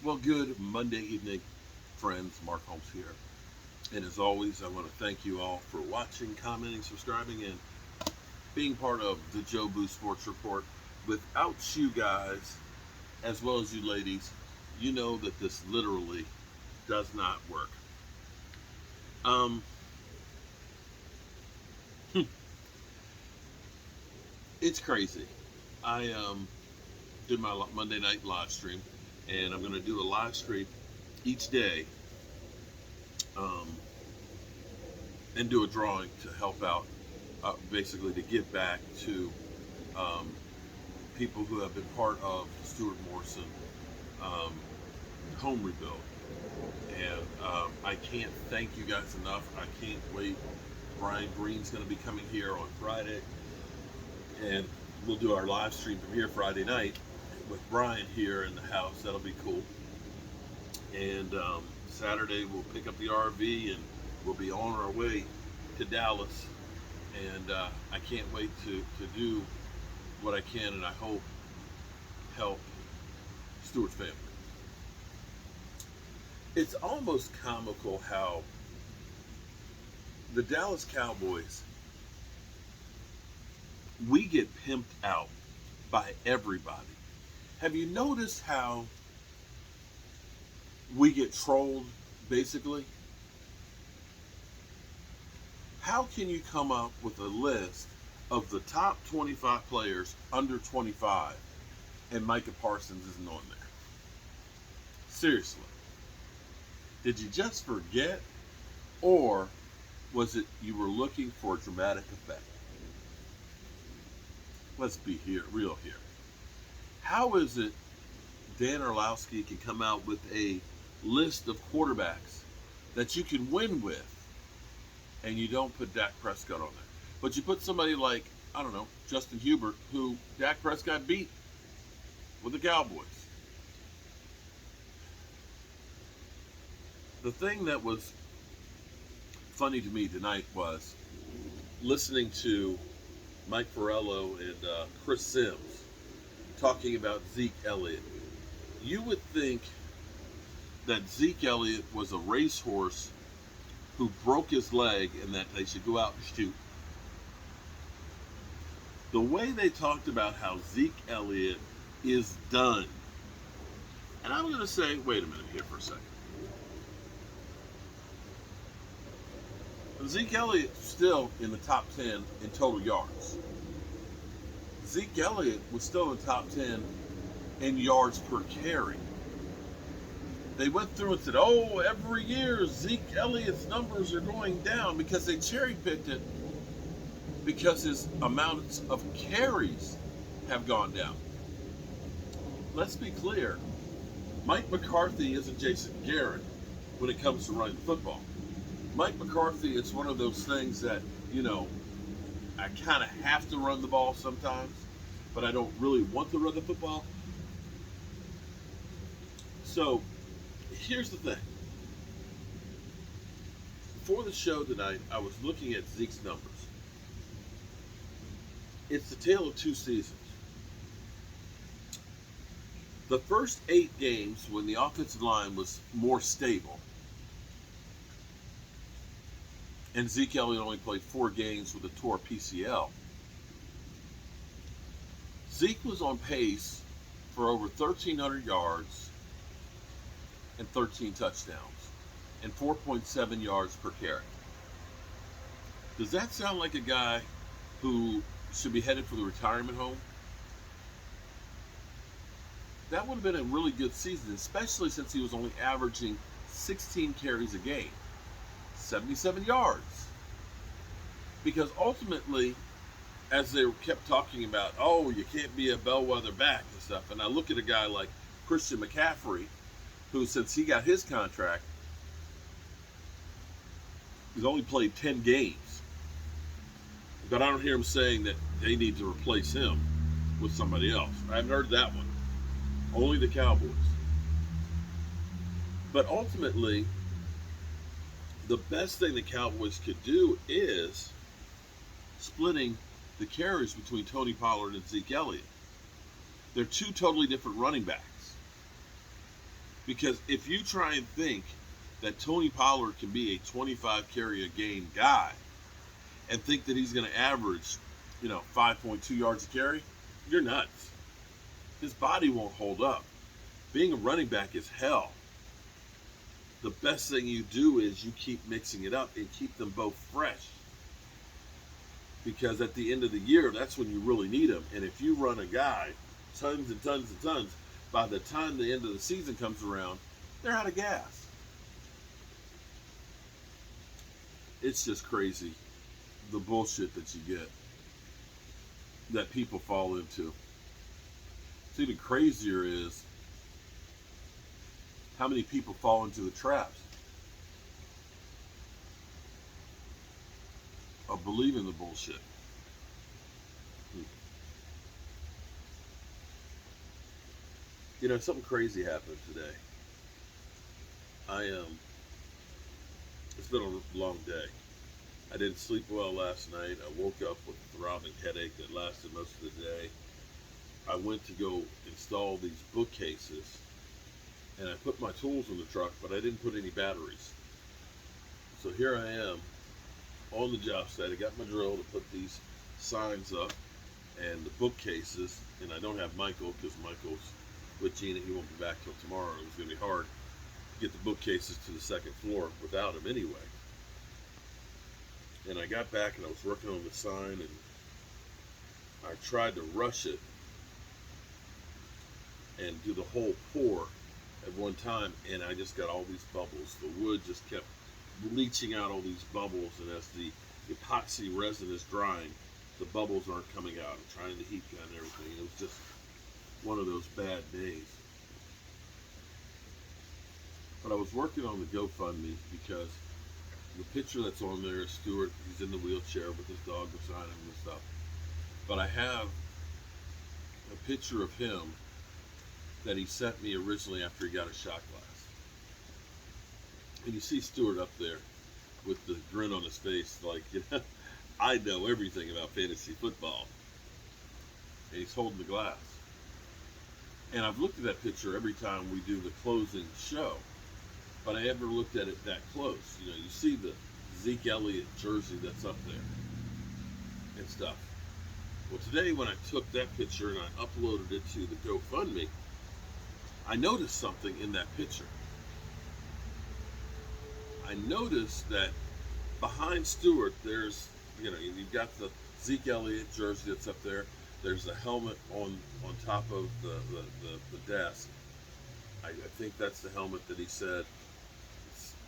Well, good Monday evening, friends. Mark Holmes here. And as always, I want to thank you all for watching, commenting, subscribing, and being part of the Joe Boo Sports Report. Without you guys, as well as you ladies, you know that this literally does not work. Um, it's crazy. I did my Monday night live stream, and I'm going to do a live stream each day um, and do a drawing to help out, basically to give back to um, people who have been part of Stuart Morrison um, home rebuild. And I can't thank you guys enough. I can't wait. Brian Green's going to be coming here on Friday, and we'll do our live stream from here Friday night with Brian here in the house. That'll be cool. And Saturday we'll pick up the RV and we'll be on our way to Dallas. And I can't wait to do what I can, and I hope help Stewart's family. It's almost comical how the Dallas Cowboys, we get pimped out by everybody. Have you noticed how we get trolled, basically? How can you come up with a list of the top 25 players under 25 and Micah Parsons isn't on there? Seriously. Did you just forget? Or was it you were looking for a dramatic effect? Let's be real here. How is it Dan Orlowski can come out with a list of quarterbacks that you can win with, and you don't put Dak Prescott on there? But you put somebody like, I don't know, Justin Hubert, who Dak Prescott beat with the Cowboys. The thing that was funny to me tonight was listening to Mike Farello and Chris Sims talking about Zeke Elliott. You would think that Zeke Elliott was a racehorse who broke his leg and that they should go out and shoot. The way they talked about how Zeke Elliott is done. And I'm going to say, wait a minute here for a second. Zeke Elliott still in the top 10 in total yards. Zeke Elliott was still in the top 10 in yards per carry. They went through and said, oh, every year Zeke Elliott's numbers are going down because they cherry picked it because his amounts of carries have gone down. Let's be clear. Mike McCarthy isn't Jason Garrett when it comes to running the football. Mike McCarthy, it's one of those things that, I kind of have to run the ball sometimes, but I don't really want to run the football. So, here's the thing. Before the show tonight, I was looking at Zeke's numbers. It's the tale of two seasons. The first 8 games when the offensive line was more stable, and Zeke Elliott only played 4 games with a tore PCL, Zeke was on pace for over 1,300 yards and 13 touchdowns and 4.7 yards per carry. Does that sound like a guy who should be headed for the retirement home? That would have been a really good season, especially since he was only averaging 16 carries a game. 77 yards. Because ultimately, as they kept talking about, oh, you can't be a bellwether back and stuff, and I look at a guy like Christian McCaffrey, who, since he got his contract, he's only played 10 games. But I don't hear him saying that they need to replace him with somebody else. I haven't heard that one. Only the Cowboys. But ultimately, the best thing the Cowboys could do is splitting the carries between Tony Pollard and Zeke Elliott. They're two totally different running backs. Because if you try and think that Tony Pollard can be a 25 carry a game guy and think that he's going to average, 5.2 yards a carry, you're nuts. His body won't hold up. Being a running back is hell. The best thing you do is you keep mixing it up and keep them both fresh. Because at the end of the year, that's when you really need them. And if you run a guy tons and tons and tons, by the time the end of the season comes around, they're out of gas. It's just crazy, the bullshit that you get, that people fall into. What's even crazier is how many people fall into the traps of believing the bullshit. Something crazy happened today. It's been a long day. I didn't sleep well last night. I woke up with a throbbing headache that lasted most of the day. I went to go install these bookcases, and I put my tools in the truck, but I didn't put any batteries. So here I am on the job site. I got my drill to put these signs up and the bookcases, and I don't have Michael because Michael's with Gina. He won't be back till tomorrow. It was going to be hard to get the bookcases to the second floor without him anyway. And I got back and I was working on the sign, and I tried to rush it and do the whole pour at one time, and I just got all these bubbles. The wood just kept leaching out all these bubbles, and as the epoxy resin is drying, the bubbles aren't coming out. I'm trying to heat gun and everything. It was just one of those bad days. But I was working on the GoFundMe because the picture that's on there is Stuart. He's in the wheelchair with his dog beside him and stuff. But I have a picture of him that he sent me originally after he got a shot glass. And you see Stuart up there with the grin on his face like, I know everything about fantasy football. And he's holding the glass. And I've looked at that picture every time we do the closing show, but I never looked at it that close. You see the Zeke Elliott jersey that's up there and stuff. Well, today when I took that picture and I uploaded it to the GoFundMe, I noticed something in that picture. I noticed that behind Stewart, there's, you've got the Zeke Elliott jersey that's up there. There's a helmet on top of the desk. I think that's the helmet that he said,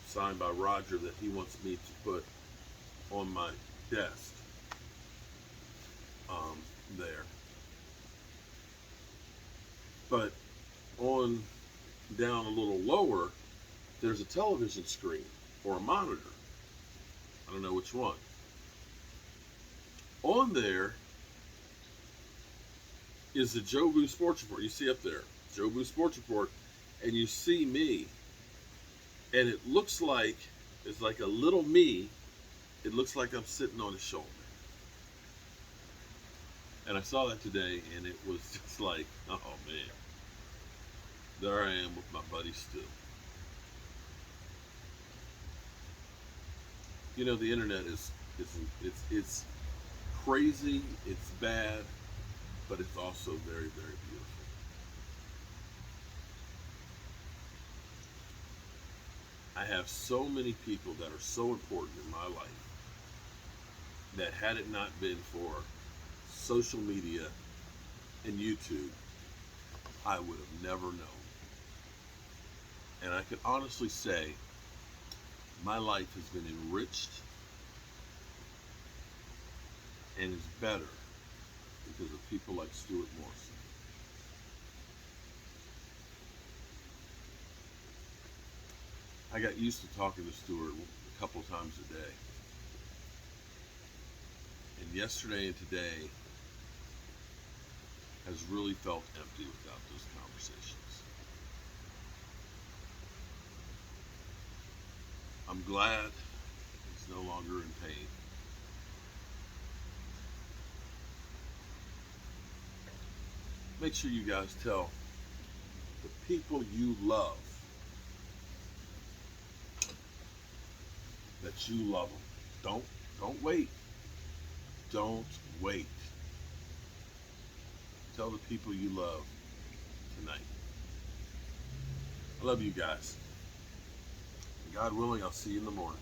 signed by Roger, that he wants me to put on my desk there. But on down a little lower, there's a television screen or a monitor. I don't know which one. On there is the Jobu Sports Report. You see up there, Jobu Sports Report, and you see me, and it looks like, it's like a little me. It looks like I'm sitting on his shoulder. And I saw that today, and it was just like, oh man, there I am with my buddy Stu. The internet it's crazy, it's bad, but it's also very, very beautiful. I have so many people that are so important in my life that had it not been for social media and YouTube, I would have never known. And I can honestly say my life has been enriched and is better because of people like Stuart Morrison. I got used to talking to Stuart a couple times a day. And yesterday and today has really felt empty without those conversations. I'm glad he's no longer in pain. Make sure you guys tell the people you love that you love them. Don't wait. Don't wait. Tell the people you love tonight. I love you guys. God willing, I'll see you in the morning.